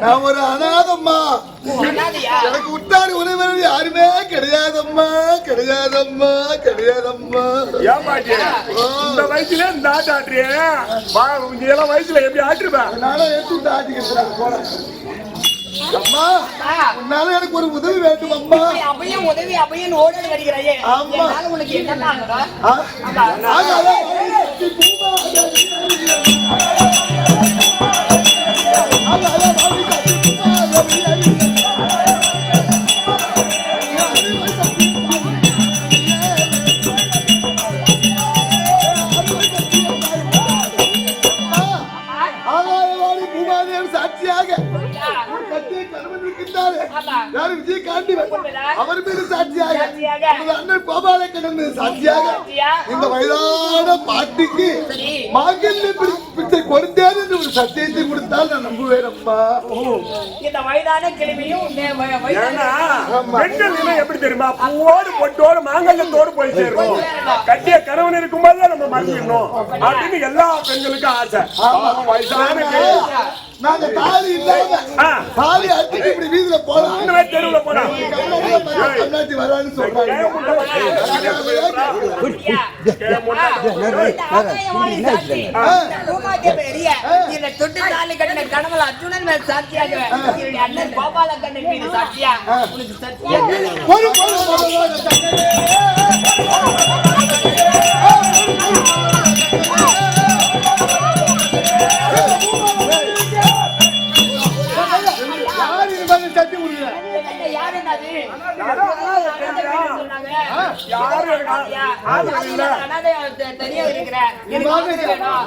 நான் ஒரு அனாதம்மா. எனக்கு உட்டாரி உறவினர் யாருமே கிடையாதம்மா, கிடையாதம்மா, கிடையாதம்மா. ஏன் பாட்டி இந்த வயசுல இந்த ஆட்டு ஆட்டுறிய இளம் வயசுல எப்படி ஆட்டுருப்பேன்? என்னால எடுத்து ஆட்டிக்கிறேன். அம்மா, உன்னால எனக்கு ஒரு உதவி வேண்டும் அம்மா. அப்பையும் உதவி அப்பையும் ஓடி வருகிறாயே. ஆமா, உனக்கு என்ன அவர் மீது சாட்சியாக அண்ணன் கோபாலக்கண்ணன் சாட்சியாக இந்த வயதான பாட்டிக்கு மாங்கல்ய பிச்சை கொடுத்தேன் என்று ஒரு சத்தியத்தை கொடுத்தால் நான் நம்புவேன் அம்மா. இந்த வயதான கிழமையும் எப்படி தெரியுமா? பூவோடு பொட்டோடு மாங்கல்யத்தோடு போய் சேருவோம். கட்டிய கணவன் இருக்கும்போது நம்ம மறந்துடணும் அப்படின்னு எல்லா பெண்களுக்கும் ஆசை. வயசான நாங்க தாலி இல்லாம தாலி அடிச்சு இப்படி வீதியில போலாம், தெருவுல போலாம் வரான்னு சொல்றாங்க. தொட்டு தாலி கட்டின கணவன் அர்ஜுனன் மேல் சாட்சியாக அண்ணன் கோபாலக்கண்ணன் மீது சாட்சியா உனக்கு சத்தியா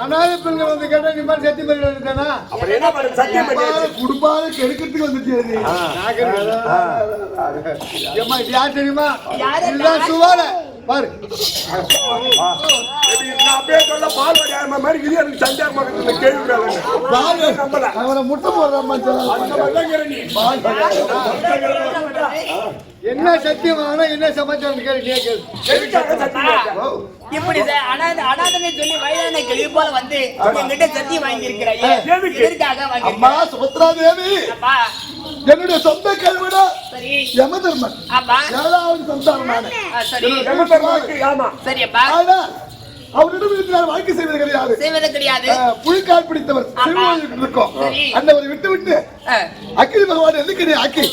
அனாதை பெண்கள் வந்து கேட்டா நீ மாதிரி சத்தியம் பண்ணி இருக்கானா? குடும்பால கெடுக்கிறதுக்கு வந்துச்சு. யார் தெரியுமா? இதுதான் சுவால பாரு. அவனை முட்டை போடுறான். என்ன சத்தியம் வாங்கினா என்ன சமாச்சாரம் கேட்கு. இப்படி அனாதனை சொல்லி வயதான கேள்வி போல வந்து என்கிட்ட சத்தியம் வாங்கி இருக்கிறாய். அம்மா சுபத்ரா தேவி என்னுடைய சொந்த கல்விடா யமதர்மன் ஏழாவது சந்தானம் நானு. சரியப்பா. அவரிடம் இருக்கிறார் வாழ்க்கை செய்வது கிடையாது. புலிக்கால் பிடித்தவர் இருக்கும். அந்தவரை விட்டு விட்டு அக்கினி பகவான் எதுக்கடி ஆக்கி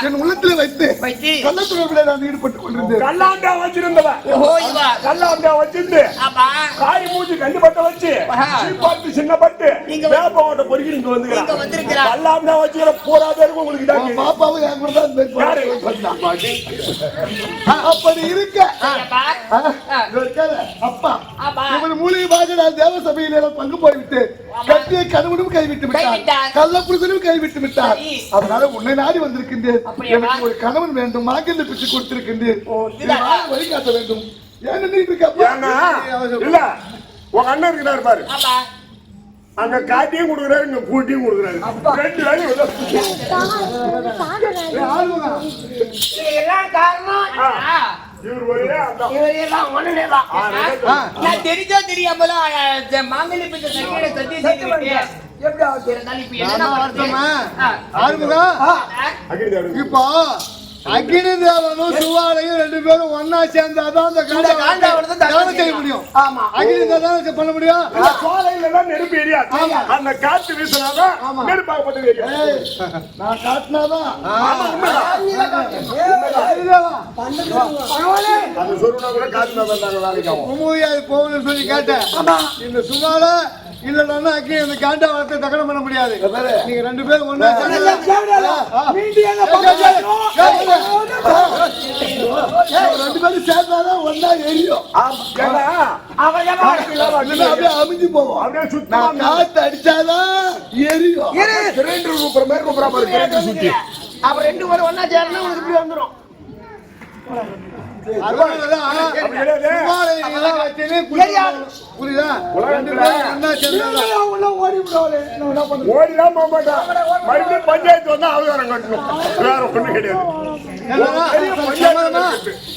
என் உள்ளத்தில் வைத்து கள்ளத்துறவிலே நான் ஈடுபட்டுக் கொண்டிருந்தேன். கல்லாண்டா வச்சிருந்தவன் கல்லாண்டா வச்சிருந்து காரி மூஞ்சி கண்டுபட்ட வச்சு பார்த்து சின்னப்பட்டு வேப்பாவோட பொறுக்கி இங்க வந்துக்கிறான். கல்லாண்டா வச்சுக்கிற பூரா பேருக்கு உங்களுக்கு பாப்பாவும் என் கூட தான் அப்படி இருக்க அப்பா இவர் மூலியமாக நான் தேவ சபையில பங்கு போய்விட்டு கட்டிய கணவனும் கைவிட்டு விட்டார், கள்ளப்புருஷனும் கைவிட்டு விட்டார். அதனால உன்னை நாடி வந்திருக்கின்றேன். எனக்கு ஒரு கணவன் வேண்டும், மாங்கல்ய பிச்சு கொடுத்திருக்கின்றேன். வழிகாட்ட வேண்டும். ஏன் இல்ல உங்க அண்ணன் இருக்கிறாரு பாரு, அங்க காட்டியும் கொடுக்குறாரு, இங்க கூட்டியும் கொடுக்குறாரு. ரெண்டு வேலையும் தெரிஞ்சோ தெரியாமல மாங்கல்ய பிச்சை சத்தியம் செய்து இப்போ அக்னி தேவனும் சுவாலையும் ரெண்டு பேரும் ஒன்னா சேர்ந்தாதான் அந்த காண்டை செய்ய முடியும். அக்னி தேவன் பண்ண முடியும். சோலையில தான் நெருப்பு எரியாது. அந்த காத்து வீசினாதான் நெருப்பாகப்பட்டது. நான் காட்டினாதான் அது சொன்னா கூட காத்துனாதான் வேலைக்கு போகணும்னு சொல்லி கேட்டேன். இந்த சுவாலை இல்லன்னா அக்கி அந்த காண்டா வளர்த்து தகனம் பண்ண முடியாது. நீங்க ரெண்டு பேரும் ஒண்ணா ரெண்டு பேரும் சேர்ந்தாதான் ஒன்னா எரியும். அப்படியே அமைஞ்சு போவோம். நான் காத்து அடிச்சாதான் எரியும். அப்ப ரெண்டு பேரும் ஒன்னா சேரணும் உங்களுக்கு இப்படி வந்துடும். பஞ்சாயத்து வந்தா அவகாரம் கட்டணும், வேற ஒண்ணு கிடையாது.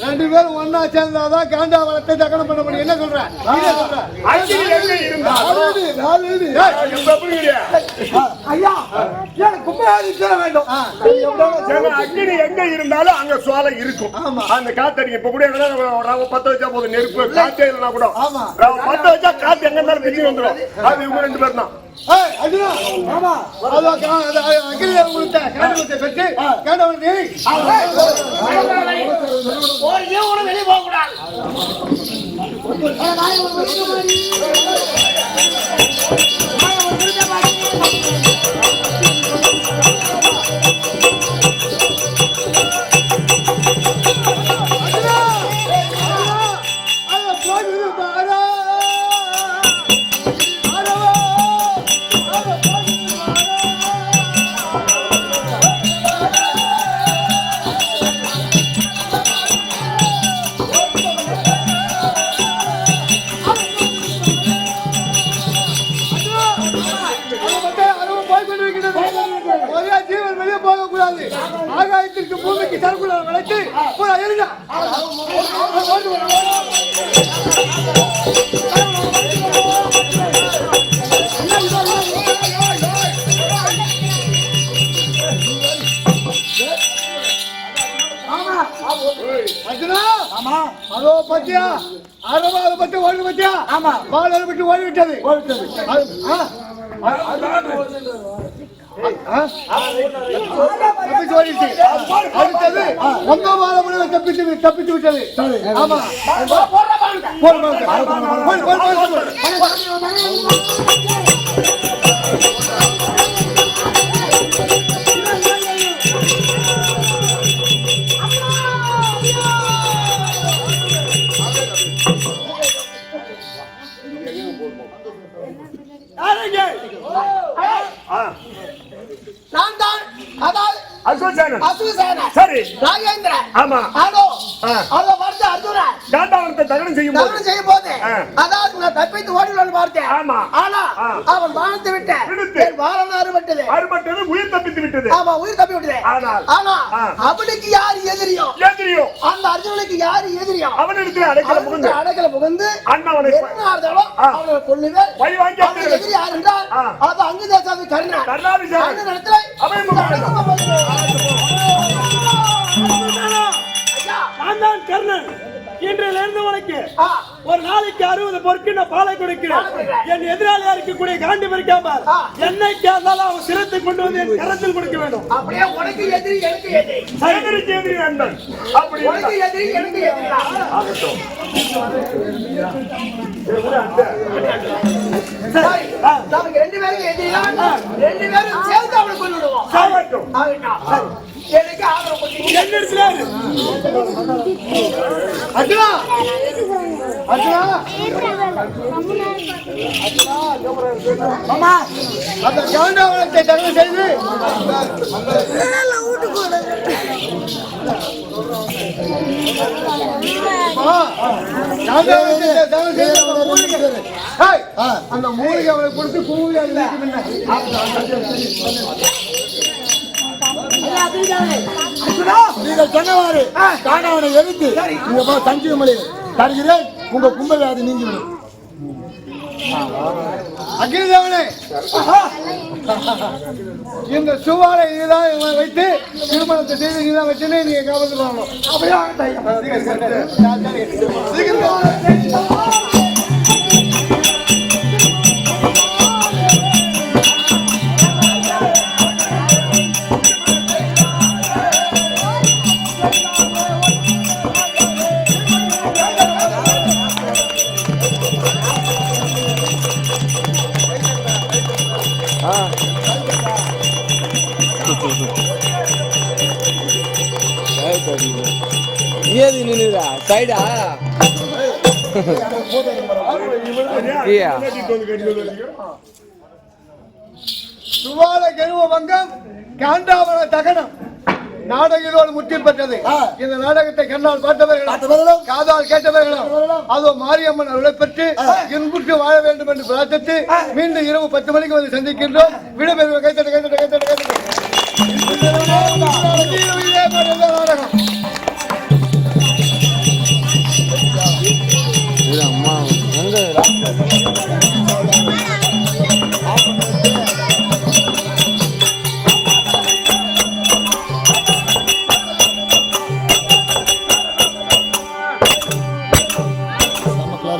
ரெண்டு பேரும் ஒன்னா சேர்ந்தாதான் காண்டா வளர்த்து தகனம் பண்ண முடியும். என்ன சொல்ற? ஐயா எனக்கு சொல்ல வேண்டும். அக்னி எங்க இருந்தாலும் அங்க சோலை இருக்கும். அந்த காத்தடி இப்ப கூட பத்த வச்சா போதும், நெருப்பு காத்தே இல்லைன்னா கூட பத்த வச்சா காத்து எங்க இருந்தாலும் பிரிஞ்சு வந்துடும். அது இவங்க 2 பேர் தான். வெளியே போக கூடாது. ஆகாயத்திற்கு பூமிக்கு சர்க்குள்ள வளைத்து அதோ பத்தியா அறுபது பத்தி ஓடி பத்தியா பால் பற்றி ஓடிவிட்டது. அடுத்தது தப்பித்து விட்டது. ஆமா நான் தான் சரி ராஜேந்திரன். ஆமா அதோ அதோ பார்த்து அர்ஜுனன் காண்டாவனத்தை தகனம் செய்யும் போது அதாவது நான் தப்பித்து ஓடிவிடலாம்னு பார்த்தேன். ஆமா ஆனா அவன் வானத்தை விட்டேன். வாரணம் அறுபட்டது உயிர் தப்பித்து விட்டது. ஆமா உயிர் தப்பி விட்டது. ஆனா அவனுக்கு யார் எதிரியோ அந்த அர்ஜுனனுக்கு யார் எதிரியோ அவனிடத்தில் அடைக்கல புகுந்து அண்ணவனை அவனை கொல்லுவேன். எதிரி யார் என்றால் அது அங்கு தேசாதி கர்ணன். கர்ணன் இன்றிலிருந்து உனக்கு ஒரு நாளைக்கு 60 பொற்கின பாலை கொடுக்கிறேன். என் எதிராளியா இருக்கக்கூடிய காண்டி பறிக்காமல் என்னை கேட்டாலும் அவன் சிரத்தை கொண்டு வந்து என் கரத்தில் கொடுக்க வேண்டும். அப்படியே உனக்கு எதிரி எனக்கு எதிரி அண்ணன் அப்படி உனக்கு எதிரி எனக்கு எதிரி நமக்கு 2 பேரும் எதிரியா 2 பேரும் சேர்ந்து அவனை கொண்டு விடுவோம். எனக்கு ஆதரவு அர்ஜுனா அந்த காண்டாவனத்தை தகவல் செய்து அந்த மூலிகை அவளை கொடுத்து கூலி நீங்கள் சொன்னவாறு காண்டாவனை எடுத்து நீங்க சஞ்சீவ மலை தருகிறேன். உங்க கும்பவியாதி நீங்கிவிடும். அக்னிதேவனே இந்த சுவாலை இதுதான் வைத்து திருமணத்தை செய்து நீதான் வச்சுன்னு நீங்க காவலுக்கு வரணும். சைடா சுவால கெருவ வங்கம் காண்டாவன தகனம் நாடகத்தோடு முற்றி பெற்றது. இந்த நாடகத்தை கண்ணால் பார்த்தவர்களும் காதால் கேட்டவர்களும் அதோ மாரியம்மன் அருளை பெற்று இன்புற்று வாழ வேண்டும் என்று பிரார்த்தித்து மீண்டும் இரவு 10 மணிக்கு வந்து சந்திக்கின்றோம். விடைபெறுவோம். கைத்தட்டு கைத்தட்டு கைத்தட்டு கைத்தட்டு நாடகம் அம்மா எங்க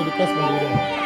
ரிக்வெஸ்ட் பண்ணிக்கிறேன்